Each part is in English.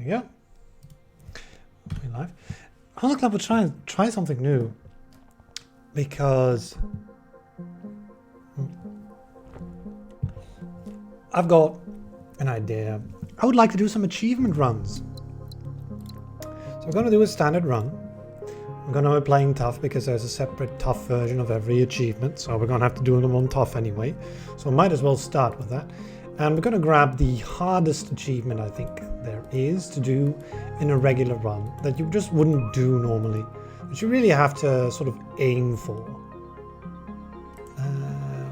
go. We're live. On the club, we're trying to try something new because I've got an idea. I would like to do some achievement runs. So we're going to do a standard run. We're going to be playing tough because there's a separate tough version of every achievement. So we're going to have to do them on tough anyway. So I might as well start with that. And we're going to grab the hardest achievement I think there is to do in a regular run that you just wouldn't do normally. But you really have to sort of aim for.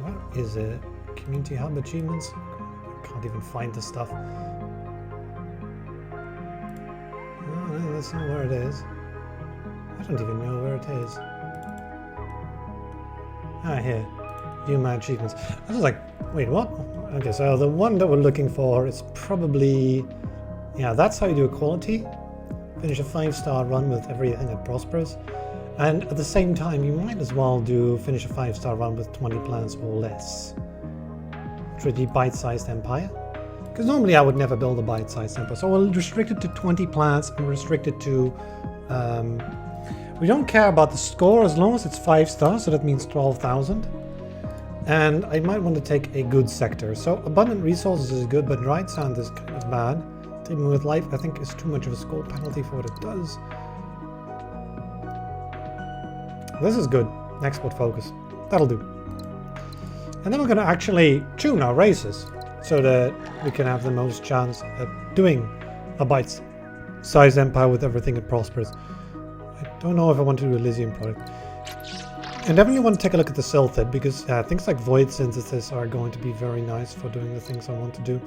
What is it? Community Hub achievements? I can't even find the stuff. No, that's not where it is. I don't even know where it is. Ah, here. View my achievements. I was like, wait, what? Okay, so the one that we're looking for is probably... Yeah, that's how you do equality. Finish a 5-star run with everything that prospers. And at the same time, you might as well do finish a 5-star run with 20 plants or less. Which would be bite-sized empire. Because normally I would never build a bite-sized empire. So we'll restrict it to 20 plants and restrict it to... we don't care about the score as long as it's 5 stars, so that means 12,000. And I might want to take a good sector. So abundant resources is good, but right sand is kind of bad. Teaming with life, I think, is too much of a score penalty for what it does. This is good. Export focus. That'll do. And then we're going to actually tune our races so that we can have the most chance at doing a bite-sized empire with everything that prospers. I don't know if I want to do Elysium product. I definitely want to take a look at the Silphid because things like void synthesis are going to be very nice for doing the things I want to do.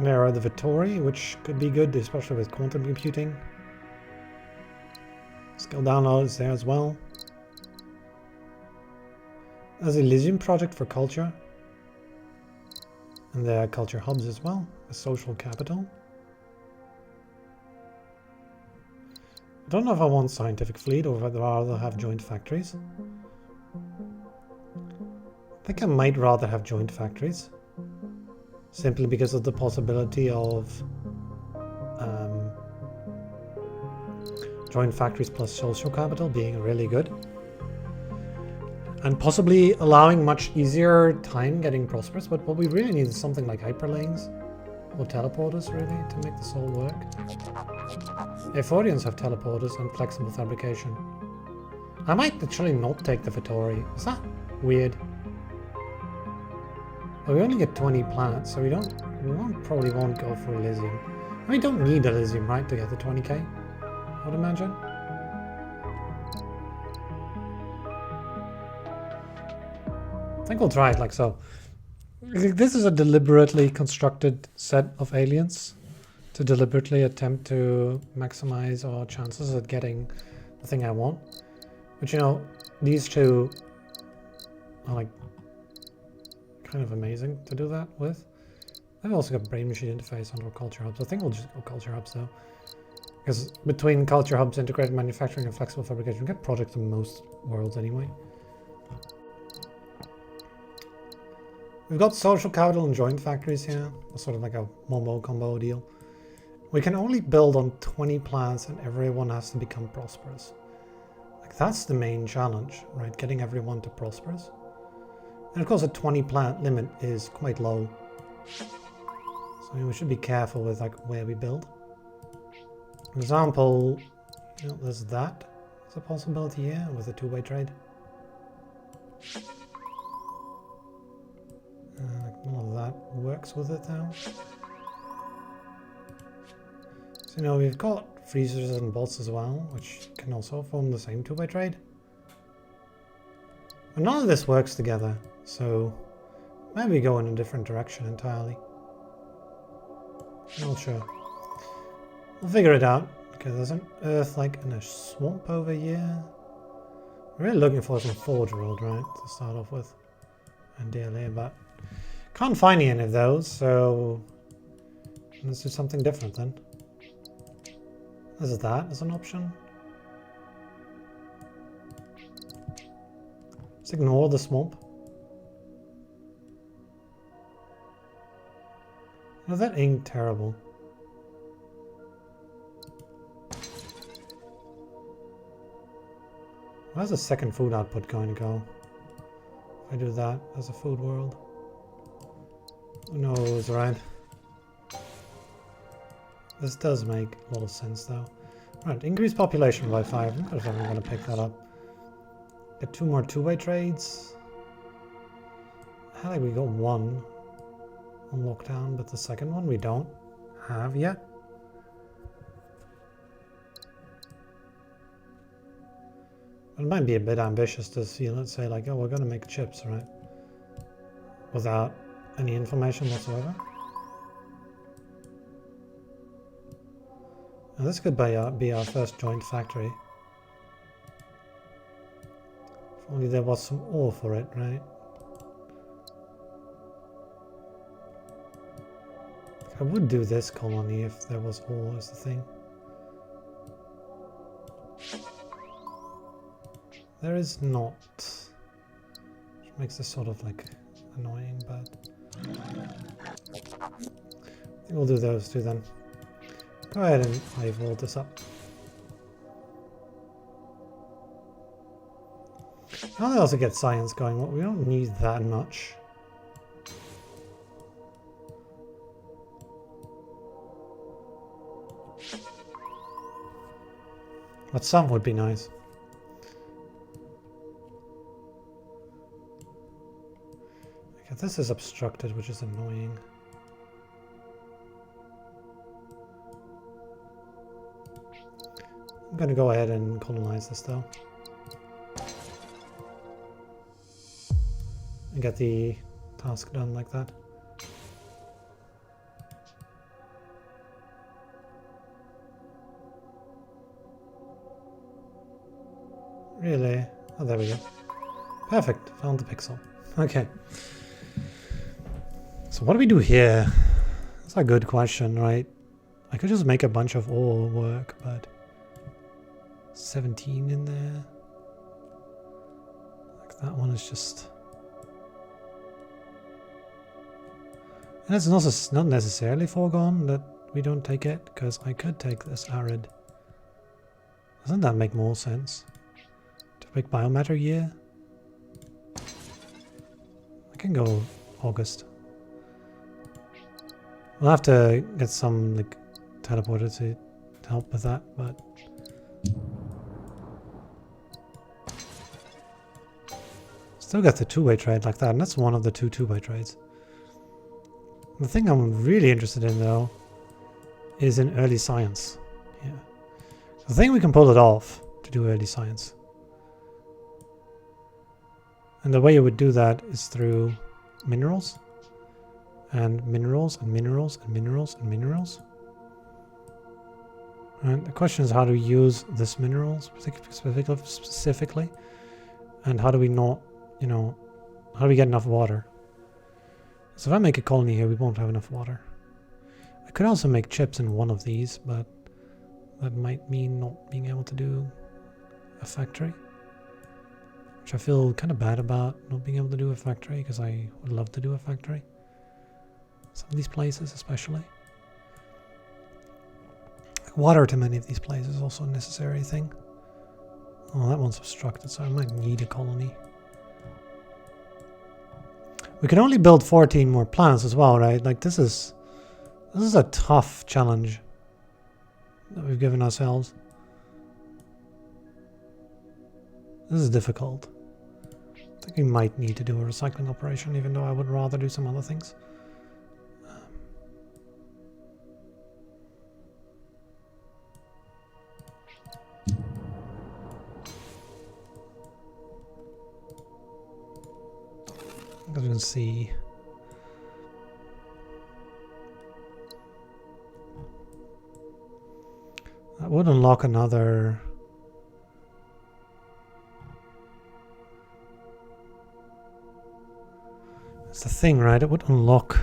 There are the Vittori, which could be good, especially with quantum computing. Skill download is there as well. There's the Elysium project for culture. And there are culture hubs as well, a social capital. I don't know if I want scientific fleet or if I'd rather have joint factories. I think I might rather have joint factories. Simply because of the possibility of joint factories plus social capital being really good. And possibly allowing much easier time getting prosperous, but what we really need is something like hyperlanes or teleporters really to make this all work. Ephorians have teleporters and flexible fabrication. I might actually not take the Vittori. Is that weird? Well, we only get 20 planets, so we probably won't go for Elysium. And we don't need Elysium, right, to get the 20k, I would imagine. I think we'll try it like so. This is a deliberately constructed set of aliens to deliberately attempt to maximize our chances at getting the thing I want. But you know, these two are like kind of amazing to do that with. I've also got brain machine interface under culture hubs. I think we'll just go culture hubs though. Because between culture hubs, integrated manufacturing and flexible fabrication, we get projects in most worlds anyway. We've got social capital and joint factories here. Sort of like a Momo combo deal. We can only build on 20 plants and everyone has to become prosperous. Like that's the main challenge, right? Getting everyone to prosperous. And of course a 20 plant limit is quite low. So we should be careful with like where we build. For example, you know, there's that. There's a possibility here with a two-way trade. None of that works with it now. So, you know, we've got freezers and bots as well, which can also form the same two-way trade. But none of this works together, so maybe go in a different direction entirely. Not sure. We'll figure it out. Okay, there's an earth like in a swamp over here. We're really looking for some Forge World, right, to start off with. Ideally, but can't find any of those, so let's do something different then. Is that as an option? Let's ignore the swamp. Oh, that ain't terrible. Where's the second food output going to go? If I do that as a food world. Who knows, right? This does make a lot of sense though. Right, increase population by 5. I'm not sure if I'm going to pick that up. Get 2 more two-way trades. I think we got 1 on lockdown, but the second one we don't have yet. It might be a bit ambitious to see, let's say like, oh, we're going to make chips, right? Without any information whatsoever. Now this could be our first joint factory. If only there was some ore for it, right? I would do this colony if there was ore is the thing. There is not. Which makes this sort of like annoying, but I think we'll do those two then. Go ahead and hive wall this up. Now they also get science going. Well, we don't need that much. But some would be nice. Okay, this is obstructed, which is annoying. I'm going to go ahead and colonize this though. And get the task done like that. Really? Oh, there we go. Perfect. Found the pixel. Okay. So what do we do here? That's a good question, right? I could just make a bunch of ore work, but 17 in there. Like that one is just... And it's also not necessarily foregone that we don't take it, because I could take this arid. Doesn't that make more sense? To make biomatter year? I can go August. We'll have to get some like teleporter to help with that, but still get the two-way trade like that, and that's one of the two-way trades. The thing I'm really interested in though is in early science. Yeah. I think we can pull it off to do early science. And the way you would do that is through minerals. And minerals and minerals and minerals and minerals. And the question is how to use this mineral specifically. And how do we not, you know, how do we get enough water? So if I make a colony here, we won't have enough water. I could also make chips in one of these, but that might mean not being able to do a factory. Which I feel kind of bad about, not being able to do a factory, because I would love to do a factory. Some of these places especially. Water to many of these places is also a necessary thing. Oh, that one's obstructed, so I might need a colony. We can only build 14 more plants as well, right? Like this is a tough challenge that we've given ourselves. This is difficult. I think we might need to do a recycling operation, even though I would rather do some other things. As you can see, that would unlock another. That's the thing, right? It would unlock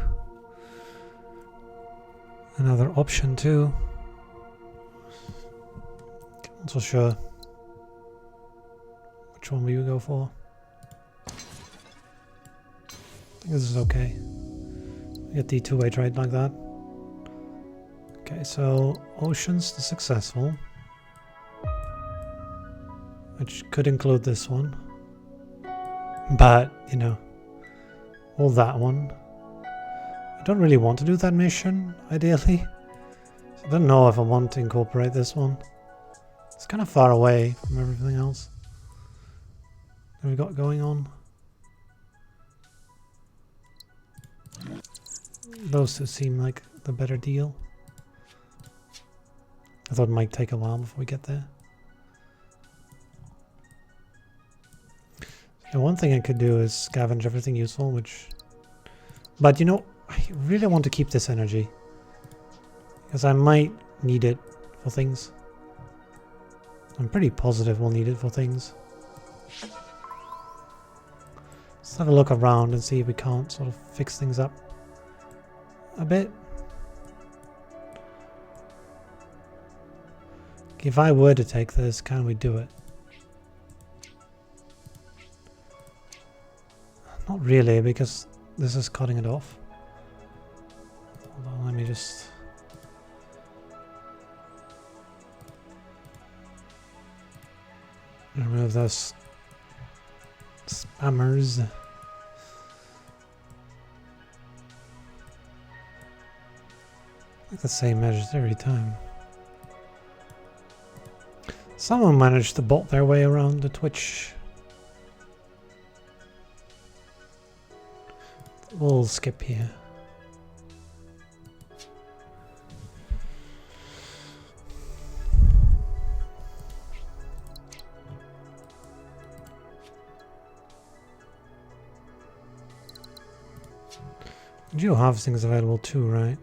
another option too. I'm not so sure which one we would go for. This is okay. We get the two-way trade like that. Okay, so oceans the successful, which could include this one, but you know, or that one. I don't really want to do that mission, ideally. So I don't know if I want to incorporate this one. It's kind of far away from everything else that we've got going on. Those two seem like the better deal. I thought it might take a while before we get there. So one thing I could do is scavenge everything useful, which... But you know, I really want to keep this energy. Because I might need it for things. I'm pretty positive we'll need it for things. Let's have a look around and see if we can't sort of fix things up a bit. If I were to take this, can we do it? Not really, because this is cutting it off. Hold on, let me just... remove those spammers. Like the same measures every time. Someone managed to bot their way around the Twitch. We'll skip here. Geo-harvesting is available too, right?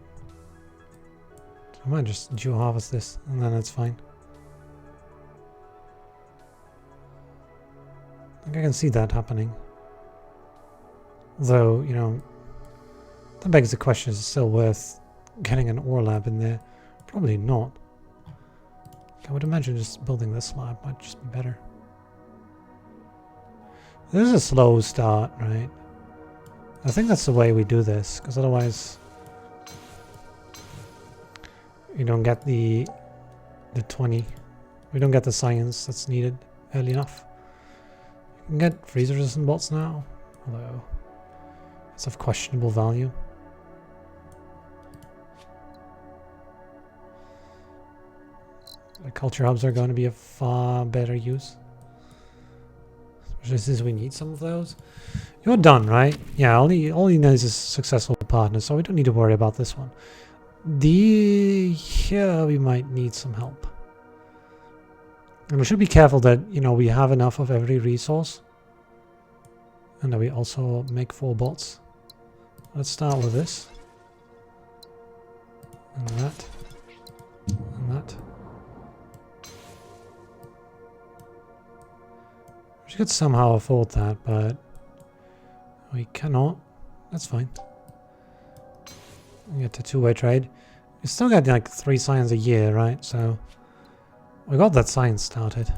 I might just geo-harvest this and then it's fine. I think I can see that happening. Though, you know, that begs the question, is it still worth getting an ore lab in there? Probably not. I would imagine just building this lab might just be better. This is a slow start, right? I think that's the way we do this, because otherwise you don't get the 20. We don't get the science that's needed early enough. You can get freeze-resistant bots now, although it's of questionable value. The culture hubs are going to be a far better use. Especially since we need some of those. You're done, right? Yeah, all you need is a successful partner, so we don't need to worry about this one. Here we might need some help. And we should be careful that, you know, we have enough of every resource. And that we also make 4 bots. Let's start with this. And that. And that. We could somehow afford that, but we cannot. That's fine. We get to 2-way trade. We still get like 3 science a year, right? So we got that science started.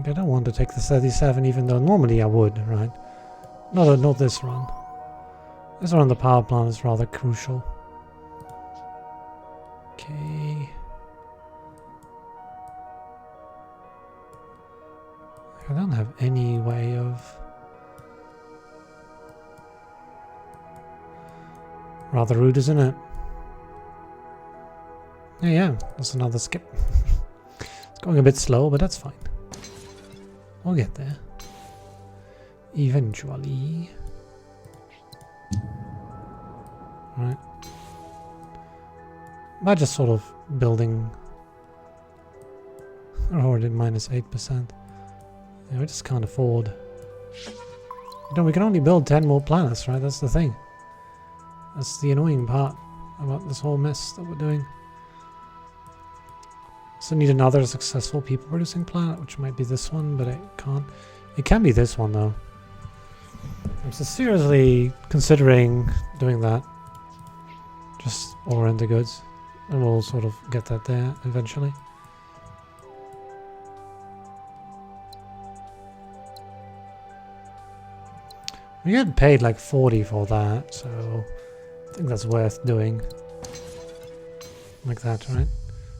I don't want to take the 37, even though normally I would, right? Not this run. This run, the power plant is rather crucial. Okay. I don't have any way of... Rather rude, isn't it? Yeah, that's another skip. It's going a bit slow, but that's fine. We'll get there. Eventually. Right. By just sort of building... We're already at minus 8%. Yeah, we just can't afford... No, we can only build 10 more planets, right? That's the thing. That's the annoying part about this whole mess that we're doing. So need another successful people producing planet, which might be this one, but it can't. It can be this one though. I'm so seriously considering doing that. Just ore into goods. And we'll sort of get that there eventually. We get paid like 40 for that, so I think that's worth doing. Like that, right?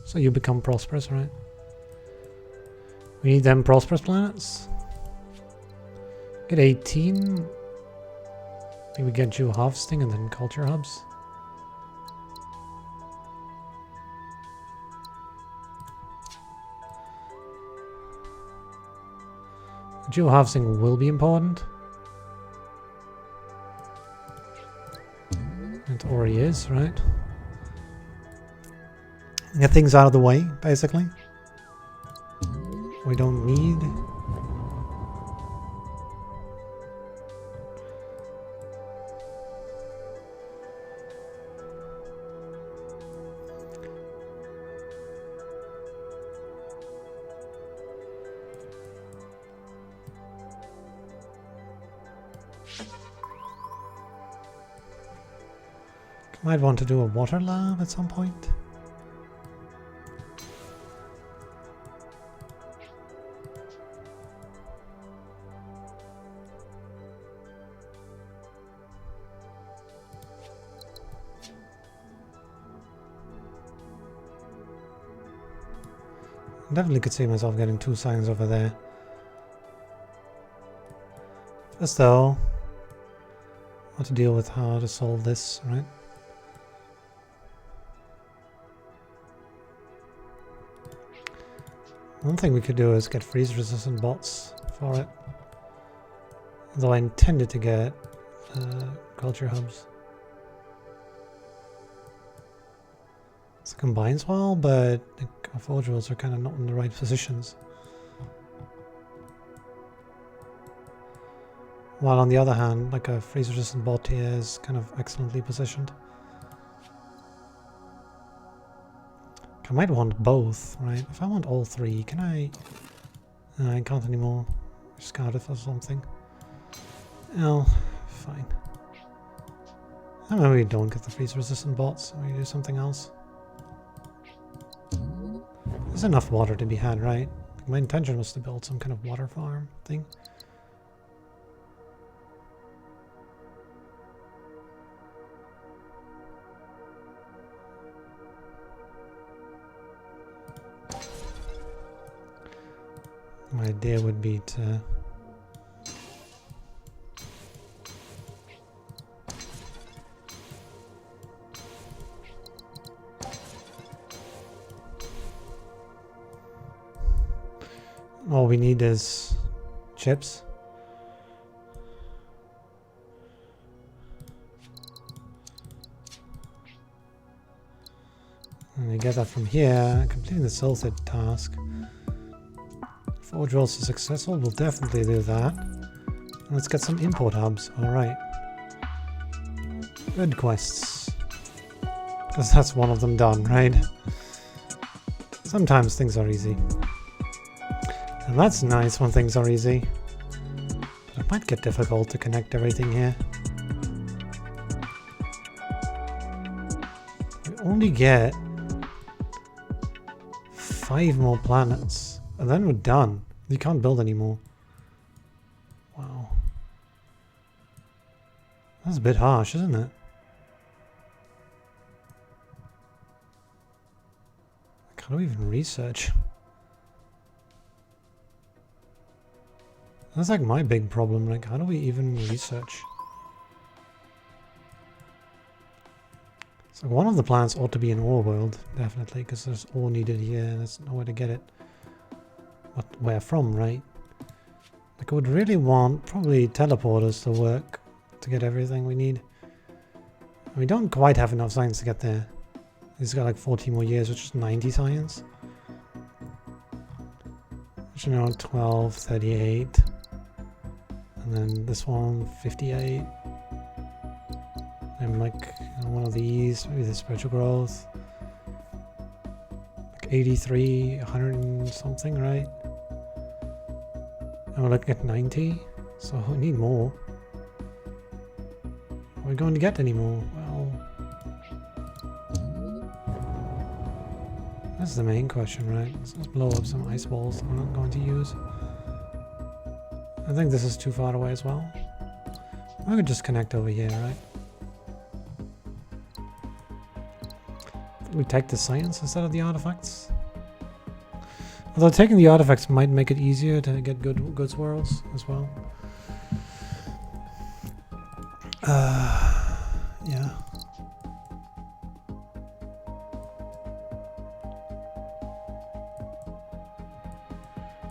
So you become prosperous, right? We need them prosperous planets. Get 18. I think we get Jew harvesting and then culture hubs. Jew harvesting will be important. It already is, right? Get things out of the way, basically. We don't need. Might want to do a water lab at some point. Definitely could see myself getting 2 signs over there. First though, how to deal with how to solve this, right? One thing we could do is get freeze resistant bots for it. Though I intended to get culture hubs. It combines well, but our forge rolls are kind of not in the right positions. While on the other hand, like a freeze resistant bot here is kind of excellently positioned. I might want both, right? If I want all 3, can I? I can't anymore. Scout it for something. Oh, fine. Maybe we don't get the freeze resistant bots. We do something else. There's enough water to be had, right? My intention was to build some kind of water farm thing. My idea would be to all we need is chips. And we get that from here, completing the sulfate task. Forge rolls are successful, we'll definitely do that. Let's get some import hubs, alright. Good quests. Because that's one of them done, right? Sometimes things are easy. And that's nice when things are easy. But it might get difficult to connect everything here. We only get 5 more planets. And then we're done. You can't build anymore. Wow. That's a bit harsh, isn't it? Like, how do we even research? That's like my big problem. Like, how do we even research? So one of the plants ought to be in ore world, definitely, because there's ore needed here and there's nowhere to get it. But where from, right? Like I would really want probably teleporters to work to get everything we need. And we don't quite have enough science to get there. He's got like 40 more years, which is 90 science. Which, you know, 12, 38. And then this one, 58. And like, you know, one of these, maybe the spiritual growth. Like 83, 100 and something, right? And we're looking at 90, so we need more. Are we going to get any more? Well, That's the main question, right? Let's blow up some ice balls that we're not going to use. I think this is too far away as well. I could just connect over here, right? We take the science instead of the artifacts. Although taking the artifacts might make it easier to get good swirls as well. Yeah.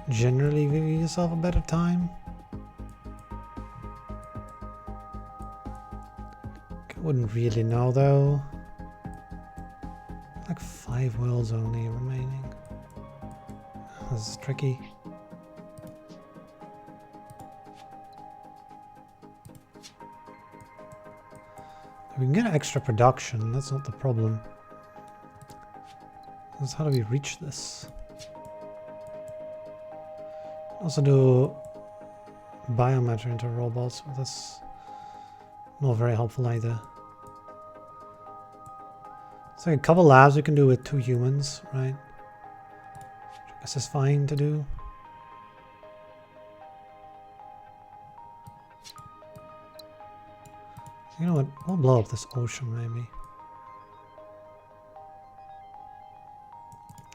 Generally give yourself a better time. I wouldn't really know though. Like 5 worlds only remaining. This is tricky. We can get extra production, that's not the problem. That's how do we reach this? Also do biomatter into robots, but that's not very helpful either. It's like a couple labs we can do with 2 humans, right? I guess it's fine to do. You know what? We'll blow up this ocean maybe.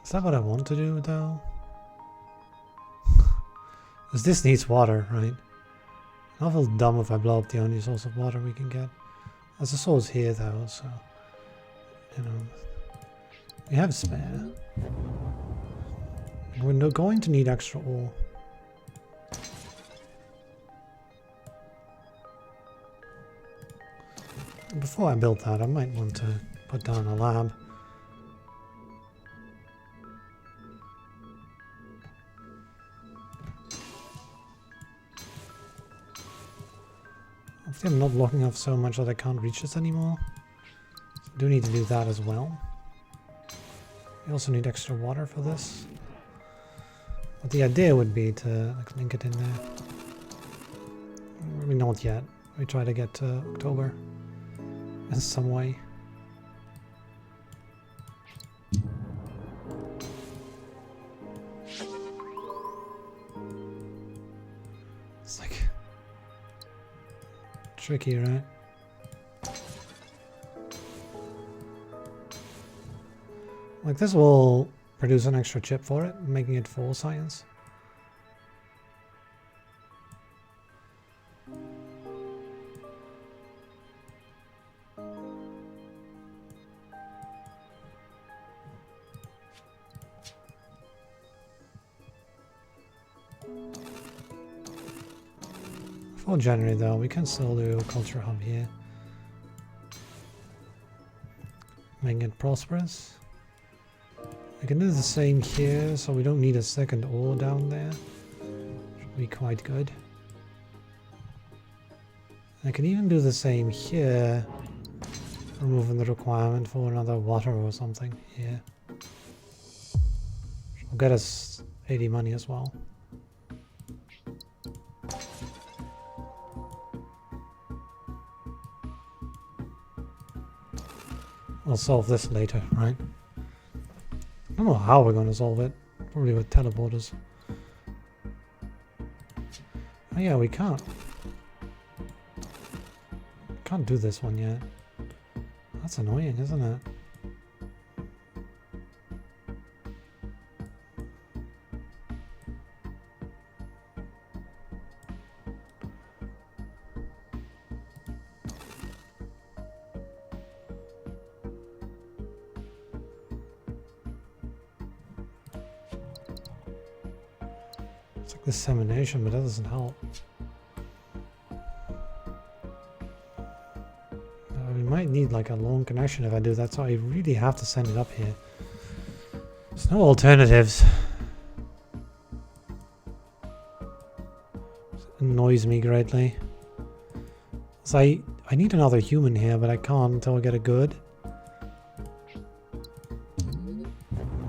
Is that what I want to do though? Because this needs water, right? I'll feel dumb if I blow up the only source of water we can get. There's a source here though, so you know we have spare. We're going to need extra ore. Before I build that, I might want to put down a lab. Hopefully I'm not blocking off so much that I can't reach this anymore. So I do need to do that as well. We also need extra water for this. But the idea would be to like, link it in there. Maybe not yet. We try to get to October in some way. It's like tricky, right? Like this will produce an extra chip for it, making it full science. For January though, we can still do a culture hub here. Making it prosperous. We can do the same here, so we don't need a second ore down there. Should be quite good. I can even do the same here, removing the requirement for another water or something here. Which will get us 80 money as well. I'll solve this later, right? I don't know how we're going to solve it. Probably with teleporters. Oh yeah, we can't. Can't do this one yet. That's annoying, isn't it? It's like dissemination, but that doesn't help. We might need like a long connection if I do that, so I really have to send it up here. There's no alternatives. It annoys me greatly. So I need another human here, but I can't until I get a good. I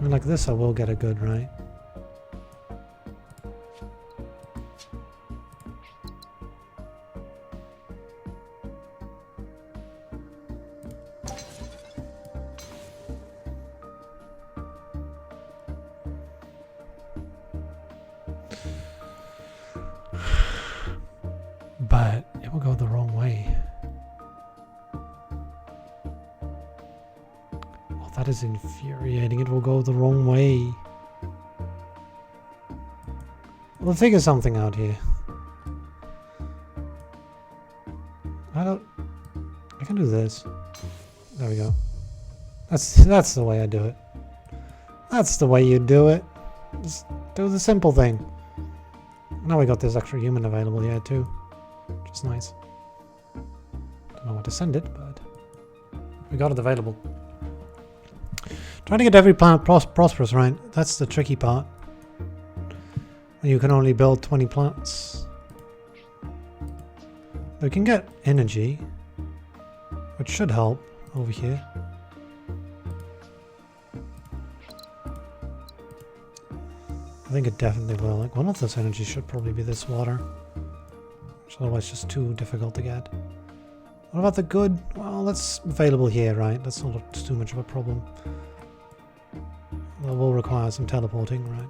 mean, like this I will get a good, right? will go the wrong way. Oh, that is infuriating. It will go the wrong way. We'll figure something out here. I can do this. There we go. That's the way I do it. That's the way you do it. Just do the simple thing. Now we got this extra human available here too, which is nice. Don't know where to send it, but we got it available. Trying to get every planet prosperous, right? That's the tricky part. When you can only build 20 planets. We can get energy, which should help over here. I think it definitely will. Like, one of those energies should probably be this water, which otherwise just too difficult to get. What about the good? Well, that's available here, right? That's not too much of a problem. That will require some teleporting, right?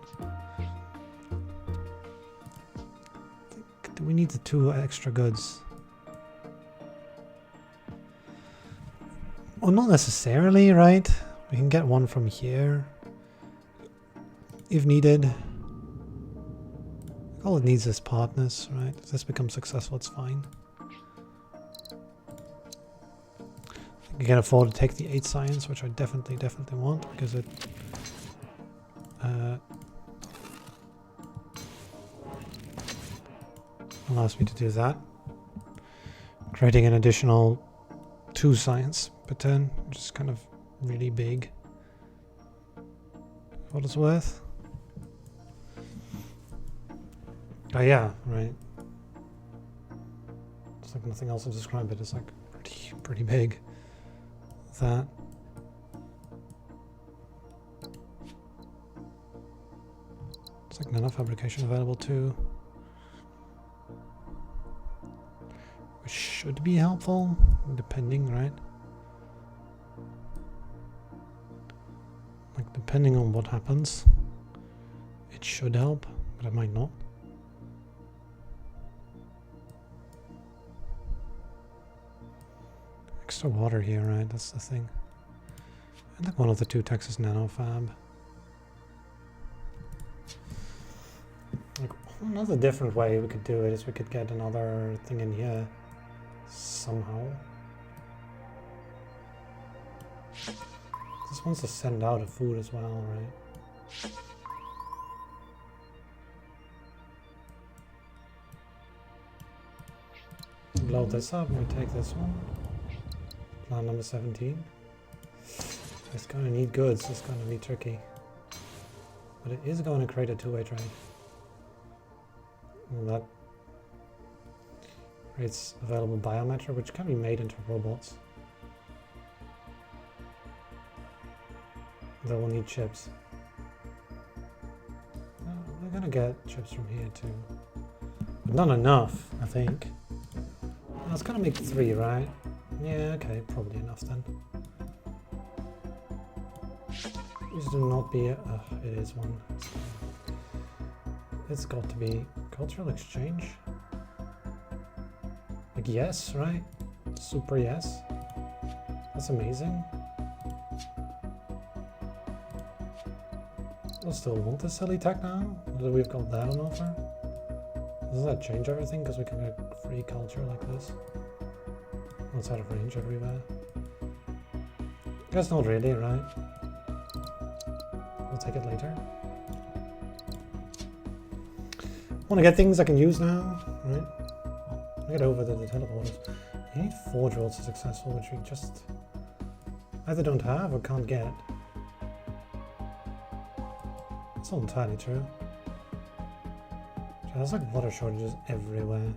Do we need the 2 extra goods? Well, not necessarily, right? We can get one from here if needed. All it needs is partners, right? If this becomes successful, it's fine. You can afford to take the 8 science, which I definitely want, because it allows me to do that. Creating an additional 2 science per turn, which is kind of really big. What it's worth. Oh yeah, right. It's like nothing else to describe it. It's like pretty big. That. It's like nano fabrication available too. Which should be helpful, depending, right? Like, depending on what happens, it should help, but it might not. Extra water here, right? That's the thing. And like one of the 2 Texas nano fab. Like, another different way we could do it is we could get another thing in here somehow. This wants to send out a food as well, right? Load this up and we take this one. Plan number 17. It's going to need goods, it's going to be tricky. But it is going to create a 2-way trade. And that creates available biomatter, which can be made into robots. Though we'll need chips. We're going to get chips from here too. But not enough, I think. It's going to make 3, right? Yeah, okay, probably enough then. Please do not be it is one. It's got to be cultural exchange. Like, yes, right? Super yes. That's amazing. I still want this silly tech now, that we've got that on offer. Does that change everything because we can get free culture like this? It's out of range everywhere. Guess not really, right? We'll take it later. Want to get things I can use now, right? Get over the teleporters. You need 4 drills to be successful, which we just either don't have or can't get. That's not entirely true. There's like water shortages everywhere.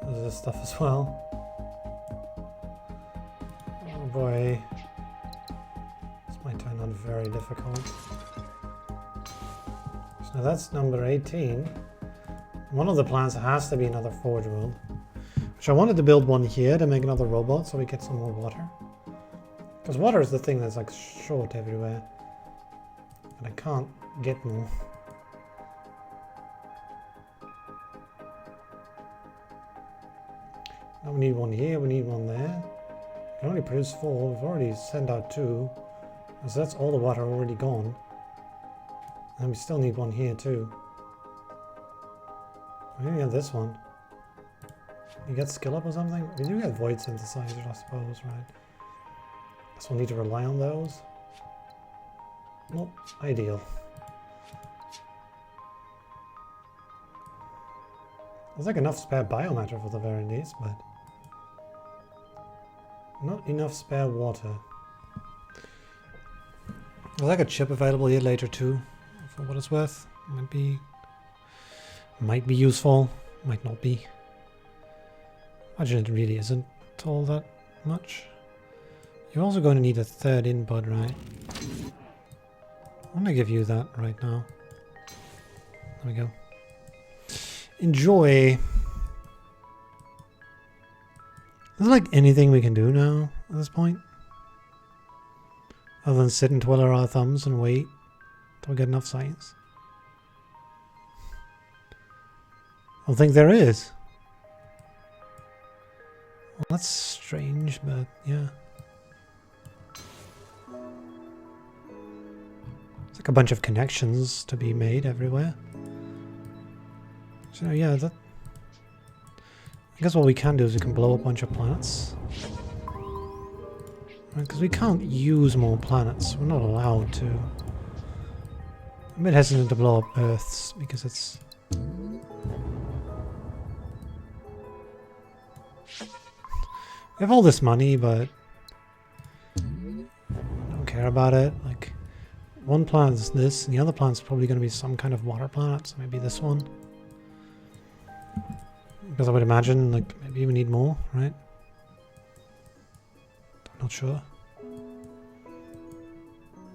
There's this stuff as well. Oh boy. This might turn out very difficult. So that's number 18. One of the plans has to be another forge world. Which I wanted to build one here to make another robot so we get some more water. Because water is the thing that's like short everywhere. And I can't get more. Now we need one here, we need one there. We can only produce 4, we've already sent out 2. So that's all the water already gone. And we still need one here too. We're gonna get this one. You get skill up or something? We do get void synthesizers, I suppose, right? Guess we'll need to rely on those. Not ideal. There's like enough spare biomatter for the very least, but not enough spare water. There's like a chip available here later too, for what it's worth. Might be useful, might not be. Imagine it really isn't all that much. You're also going to need a third input, right? I'm going to give you that right now. There we go. Enjoy. Is there like anything we can do now at this point? Other than sit and twiddle our thumbs and wait till we get enough science? I don't think there is. Well, that's strange, but yeah. It's like a bunch of connections to be made everywhere. So yeah, that... I guess what we can do is we can blow a bunch of planets. Right, because we can't use more planets. We're not allowed to. I'm a bit hesitant to blow up Earths because it's... We have all this money, but I don't care about it. Like, one planet is this, and the other planet's probably going to be some kind of water planet, so maybe this one. Because I would imagine, like, maybe we need more, right? I'm not sure.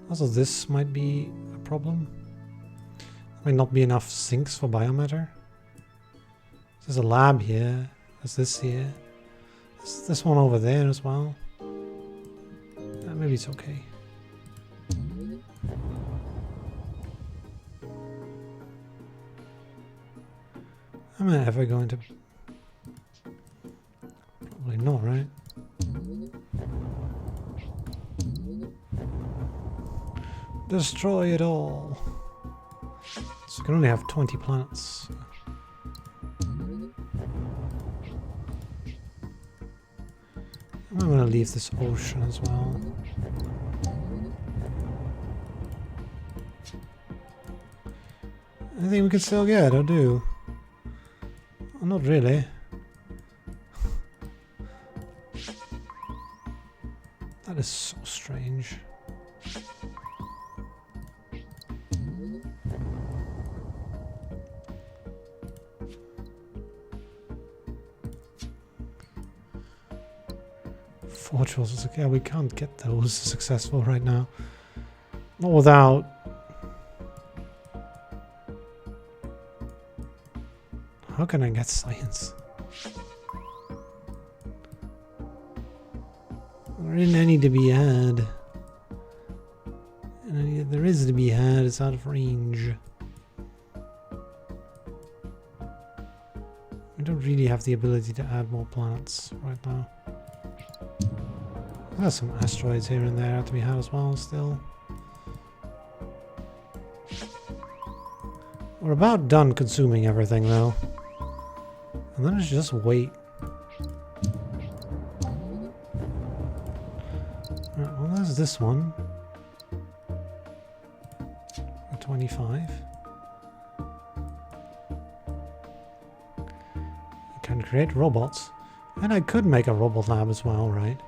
Also, this might be a problem. There might not be enough sinks for biomatter. There's a lab here. There's this here. There's this one over there as well. Maybe it's okay. Am I ever going to... Probably not, right? Destroy it all. So we can only have 20 planets. I'm going to leave this ocean as well. Anything we can still get or do? Well, not really. That is so strange. Fortunes is like, yeah, we can't get those successful right now. Not without... How can I get science? There isn't any to be had. And any there is to be had, it's out of range. We don't really have the ability to add more planets right now. There's some asteroids here and there to be had as well still. We're about done consuming everything though. And then it's just wait. Right, well there's this one. 25. You can create robots. And I could make a robot lab as well, right?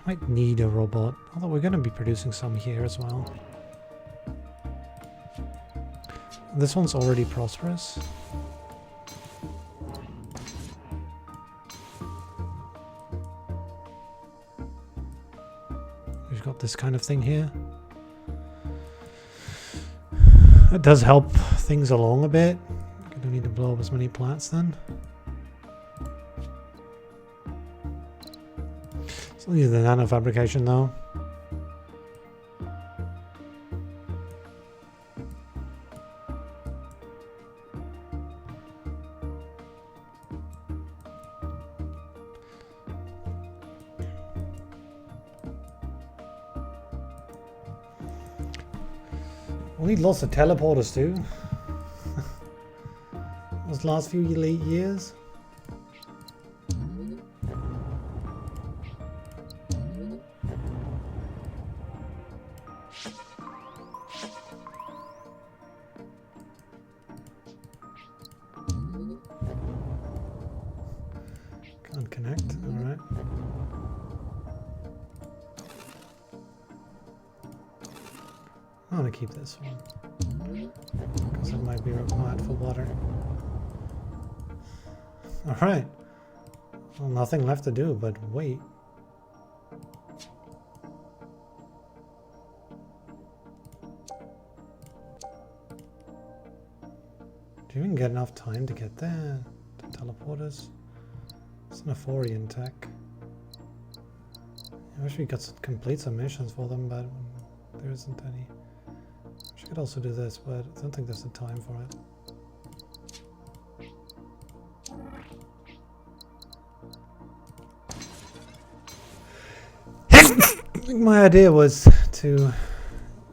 I might need a robot, although we're going to be producing some here as well. This one's already prosperous. We've got this kind of thing here. It does help things along a bit. I don't need to blow up as many plants then. Still use the nano fabrication though. We need lots of teleporters too. Those last few years. Can't connect, alright. I want to keep this one because it might be required for water. Alright. Well, nothing left to do but wait. Do you even get enough time to get there? To teleport us? It's an Ephorian tech. I wish we could complete some missions for them, but there isn't any. We could also do this, but I don't think there's the time for it. I think my idea was to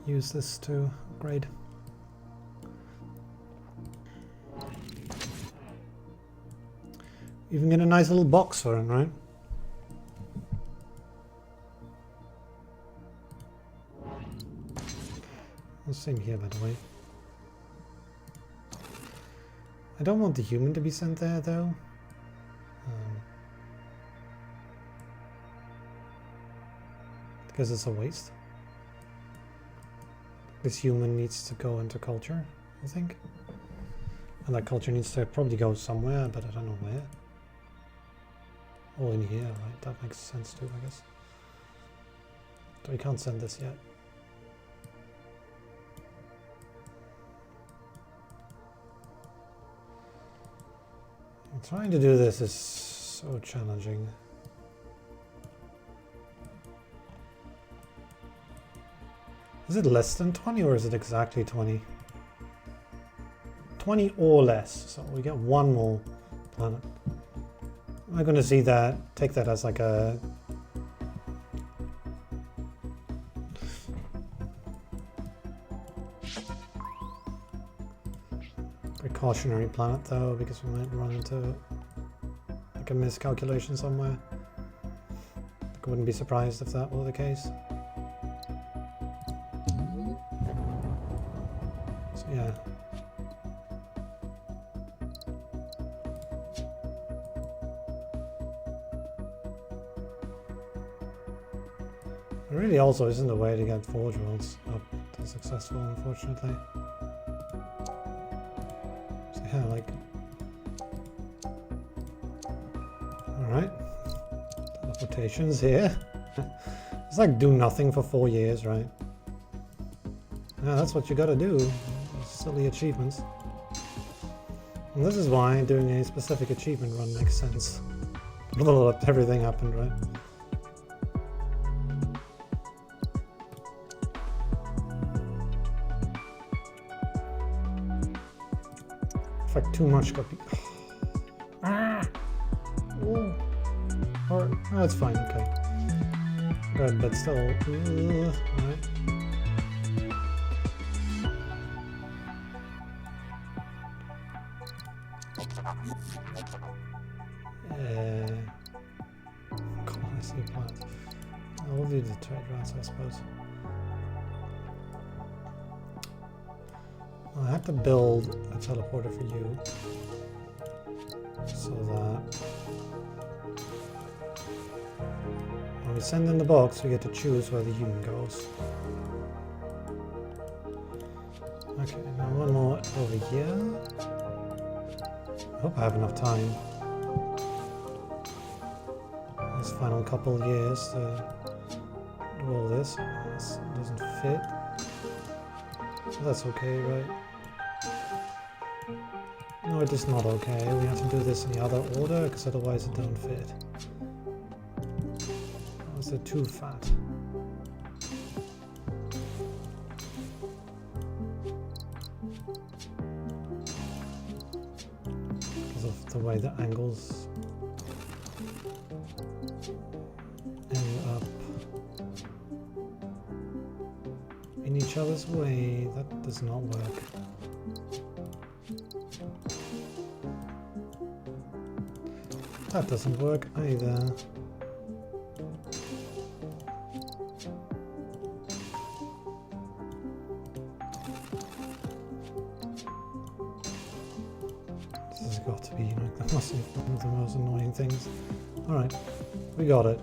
use this to upgrade. Even get a nice little box for him, right? Same here, by the way. I don't want the human to be sent there, though. Because it's a waste. This human needs to go into culture, I think. And that culture needs to probably go somewhere, but I don't know where. Oh, in here, right? That makes sense too, I guess. So we can't send this yet. Trying to do this is so challenging. Is it less than 20 or is it exactly 20? 20 or less, so we get one more planet. Am I going to see that, take that as like a... precautionary planet though, because we might run into like a miscalculation somewhere. I wouldn't be surprised if that were the case. So yeah. There really also isn't a way to get Forge Worlds up to successful, unfortunately. Yeah, like... Alright. Teleportations here. It's like do nothing for 4 years, right? Yeah, that's what you gotta do. Silly achievements. And this is why doing a specific achievement run makes sense. Everything happened, right? Too much copy. Ah! Oh. Or, oh, it's fine, okay. Good, but still. Right. Colony plants. I'll do the trade routes, I suppose. I have to build a teleporter for you, so that when we send in the box, we get to choose where the human goes. Okay, now one more over here. I hope I have enough time. This final couple years to do all this. This doesn't fit. That's okay, right? No, it is not okay. We have to do this in the other order, because otherwise it don't fit. Let's Is it too fat? Because of the way the angles end up in each other's way. That does not work. That doesn't work either. This has got to be like one of the most annoying things. Alright, we got it.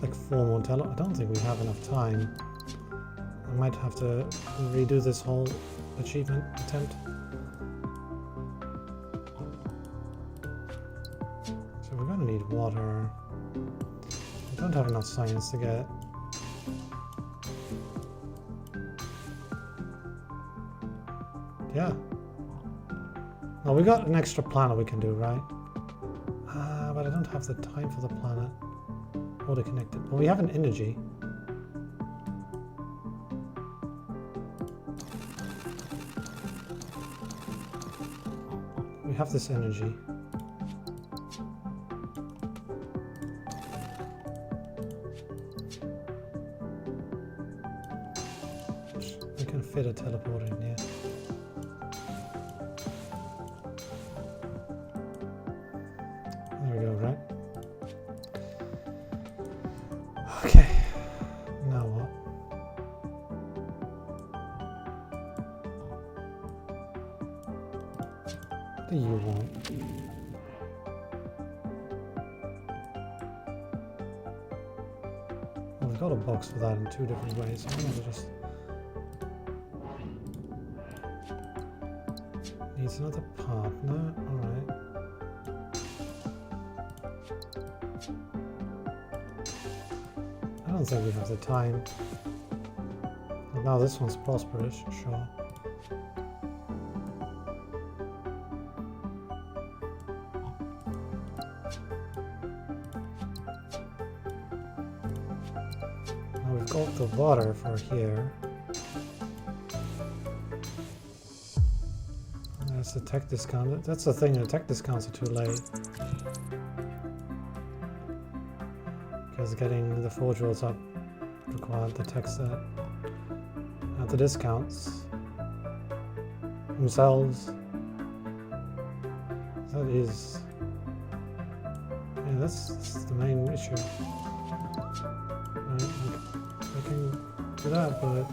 Like 4 more I don't think we have enough time. I might have to redo this whole achievement attempt. So we're going to need water. We don't have enough science to get. Yeah. Well, we got an extra planet we can do, right? But I don't have the time for the planet. Or to connect it. Well, we have an energy. We have this energy. I can fit a teleporter in here. There we go, right? Okay. Now what? What do you want? Well, we've got a box for that in 2 different ways. I'm gonna just needs another partner. Alright. I don't think we have the time. Well, now this one's prosperous, sure. We've got the water for here. That's the tech discount. That's the thing, the tech discounts are too late. Because getting the forge rolls up required the tech set. And the discounts themselves. That is... yeah, that's the main issue. I can do that, but...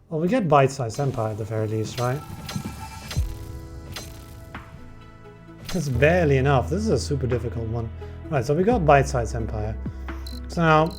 well, we get bite-sized empire at the very least, right? It's barely enough. This is a super difficult one. Right, so we got bite-sized empire. So now,